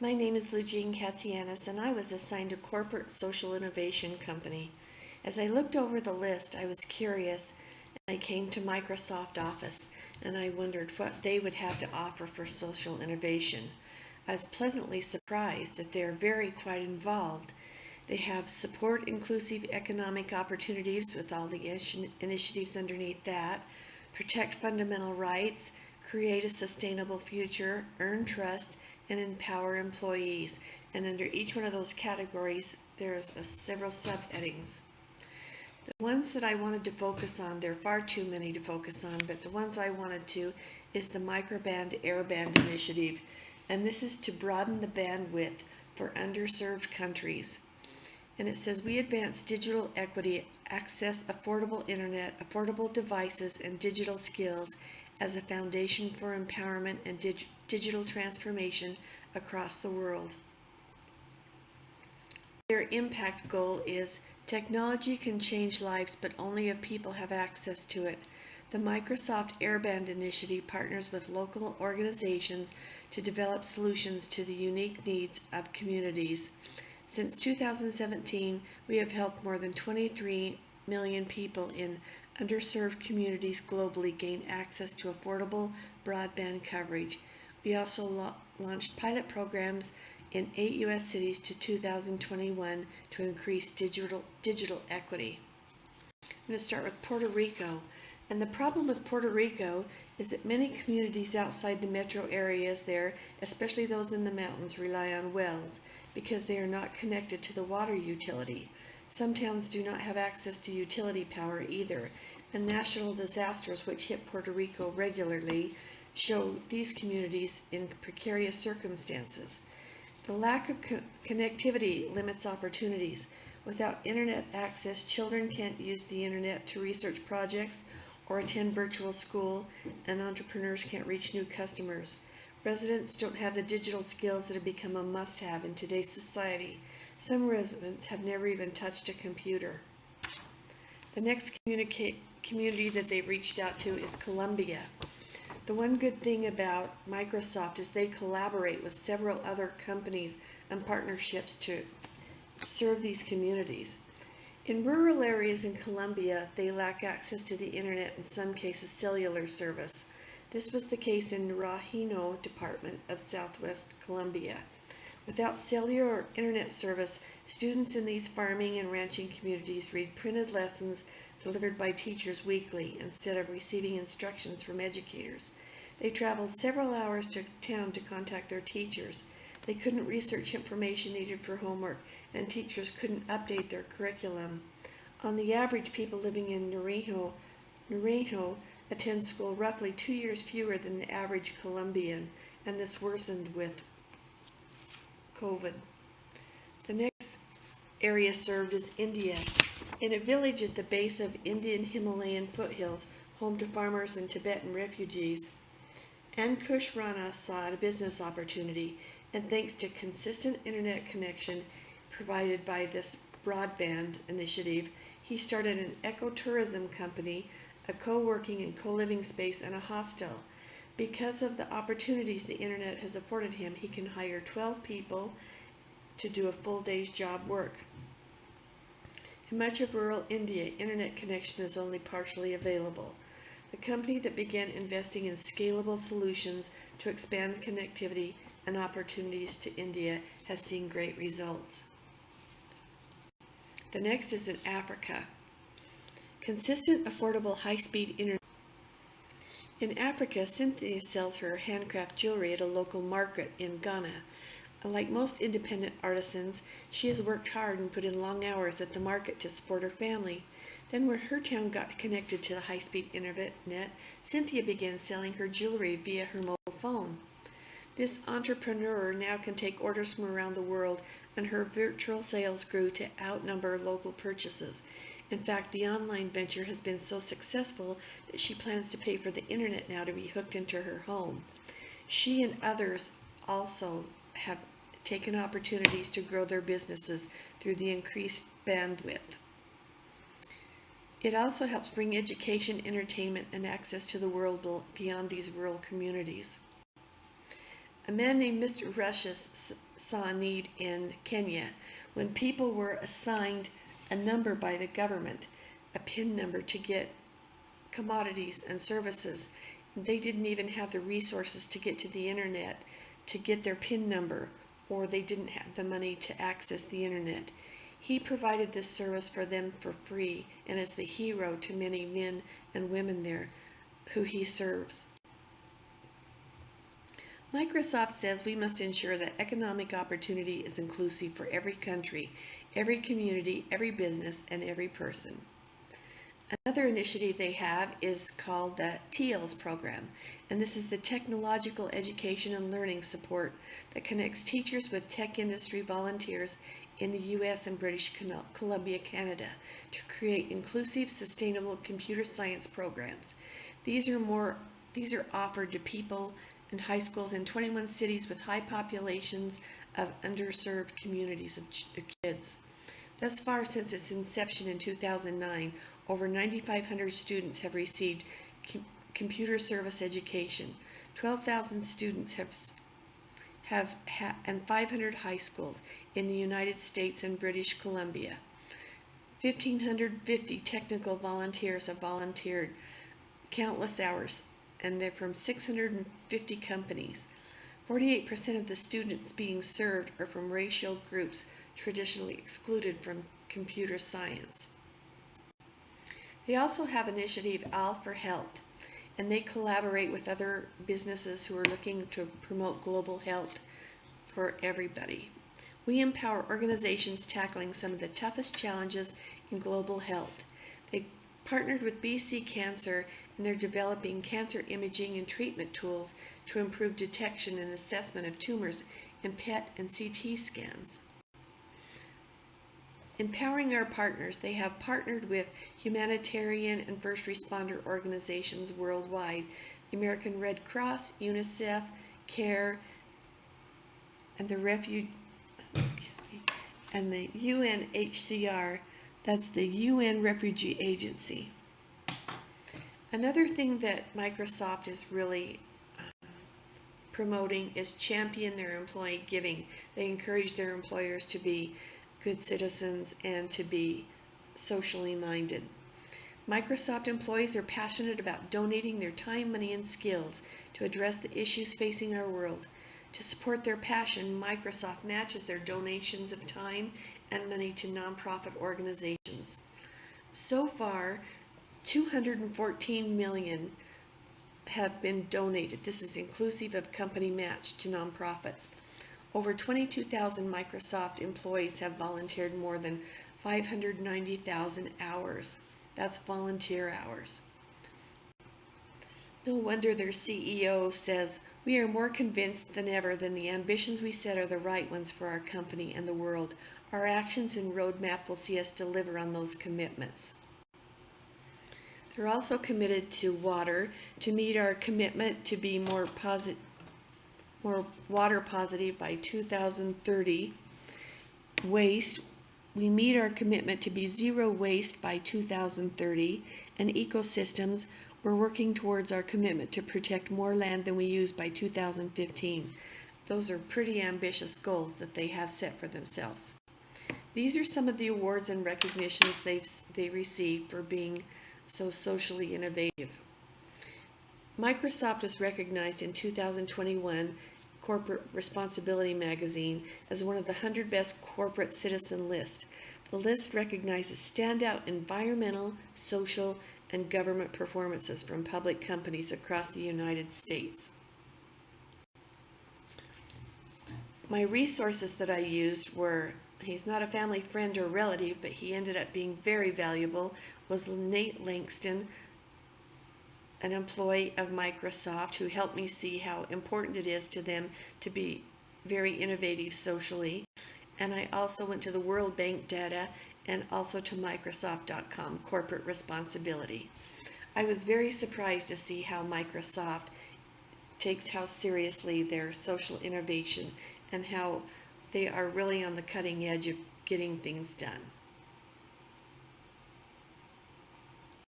My name is Lugene Katsianis, and I was assigned a corporate social innovation company. As I looked over the list, I was curious, and I came to Microsoft Office, and I wondered what they would have to offer for social innovation. I was pleasantly surprised that they are very quite involved. They have support inclusive economic opportunities with all the initiatives underneath that, protect fundamental rights, create a sustainable future, earn trust, and empower employees. And under each one of those categories, there's several subheadings. The ones that I wanted to focus on, there are far too many to focus on, but the ones I wanted to is the Microband Airband Initiative, and this is to broaden the bandwidth for underserved countries. And it says, we advance digital equity, access affordable internet, affordable devices, and digital skills as a foundation for empowerment and digital transformation across the world. Their impact goal is technology can change lives, but only if people have access to it. The Microsoft Airband Initiative partners with local organizations to develop solutions to the unique needs of communities. Since 2017, we have helped more than 23 million people in underserved communities globally gain access to affordable broadband coverage. We also launched pilot programs in 8 U.S. cities to 2021 to increase digital equity. I'm going to start with Puerto Rico. And the problem with Puerto Rico is that many communities outside the metro areas there, especially those in the mountains, rely on wells because they are not connected to the water utility. Some towns do not have access to utility power either, and natural disasters, which hit Puerto Rico regularly, show these communities in precarious circumstances. The lack of connectivity limits opportunities. Without internet access, children can't use the internet to research projects or attend virtual school, and entrepreneurs can't reach new customers. Residents don't have the digital skills that have become a must-have in today's society. Some residents have never even touched a computer. The next community that they've reached out to is Colombia. The one good thing about Microsoft is they collaborate with several other companies and partnerships to serve these communities. In rural areas in Colombia, they lack access to the internet, in some cases cellular service. This was the case in Rajino Department of Southwest Colombia. Without cellular or internet service, students in these farming and ranching communities read printed lessons delivered by teachers weekly instead of receiving instructions from educators. They traveled several hours to town to contact their teachers. They couldn't research information needed for homework, and teachers couldn't update their curriculum. On the average, people living in Naranjo attend school roughly 2 years fewer than the average Colombian, and this worsened with COVID. The next area served is India. In a village at the base of Indian Himalayan foothills, home to farmers and Tibetan refugees, Ankush Rana saw a business opportunity, and thanks to consistent internet connection provided by this broadband initiative, he started an ecotourism company, a co-working and co-living space, and a hostel. Because of the opportunities the internet has afforded him, he can hire 12 people to do a full day's job work. In much of rural India, internet connection is only partially available. The company that began investing in scalable solutions to expand connectivity and opportunities to India has seen great results. The next is in Africa. Consistent, affordable, high-speed internet. In Africa, Cynthia sells her handcraft jewelry at a local market in Ghana. Like most independent artisans, she has worked hard and put in long hours at the market to support her family. Then when her town got connected to the high-speed internet, Cynthia began selling her jewelry via her mobile phone. This entrepreneur now can take orders from around the world, and her virtual sales grew to outnumber local purchases. In fact, the online venture has been so successful that she plans to pay for the internet now to be hooked into her home. She and others also have taken opportunities to grow their businesses through the increased bandwidth. It also helps bring education, entertainment, and access to the world beyond these rural communities. A man named Mr. Russius saw a need in Kenya when people were assigned a number by the government, a PIN number to get commodities and services. And they didn't even have the resources to get to the internet to get their PIN number, or they didn't have the money to access the internet. He provided this service for them for free and is the hero to many men and women there who he serves. Microsoft says we must ensure that economic opportunity is inclusive for every country, every community, every business, and every person. Another initiative they have is called the TEALS program, and this is the Technological Education and Learning Support that connects teachers with tech industry volunteers in the U.S. and British Columbia, Canada, to create inclusive, sustainable computer science programs. These are offered to people in high schools in 21 cities with high populations of underserved communities of kids. Thus far, since its inception in 2009, over 9,500 students have received computer service education. 12,000 students and 500 high schools in the United States and British Columbia. 1,550 technical volunteers have volunteered countless hours, and they're from 650 companies. 48% of the students being served are from racial groups traditionally excluded from computer science. They also have initiative All for Health, and they collaborate with other businesses who are looking to promote global health for everybody. We empower organizations tackling some of the toughest challenges in global health. They partnered with BC Cancer, and they're developing cancer imaging and treatment tools to improve detection and assessment of tumors in PET and CT scans. Empowering our partners, they have partnered with humanitarian and first responder organizations worldwide, the American Red Cross, UNICEF, CARE, and the UNHCR, that's the UN Refugee Agency. Another thing that Microsoft is really promoting is champion their employee giving. They encourage their employers to be good citizens and to be socially minded. Microsoft employees are passionate about donating their time, money, and skills to address the issues facing our world. To support their passion, Microsoft matches their donations of time and money to nonprofit organizations. So far, $214 million have been donated. This is inclusive of company match to nonprofits. Over 22,000 Microsoft employees have volunteered more than 590,000 hours. That's volunteer hours. No wonder their CEO says, "We are more convinced than ever that the ambitions we set are the right ones for our company and the world. Our actions and roadmap will see us deliver on those commitments." They're also committed to water, to meet our commitment to be more water positive by 2030. Waste, we meet our commitment to be zero waste by 2030. And ecosystems, we're working towards our commitment to protect more land than we use by 2015. Those are pretty ambitious goals that they have set for themselves. These are some of the awards and recognitions they received for being so socially innovative. Microsoft was recognized in 2021 Corporate Responsibility magazine as one of the 100 best corporate citizen list. The list recognizes standout environmental, social, and government performances from public companies across the United States. My resources that I used were, he's not a family friend or relative, but he ended up being very valuable, was Nate Langston, an employee of Microsoft, who helped me see how important it is to them to be very innovative socially. And I also went to the World Bank data and also to Microsoft.com, corporate responsibility. I was very surprised to see how Microsoft takes how seriously their social innovation and how they are really on the cutting edge of getting things done.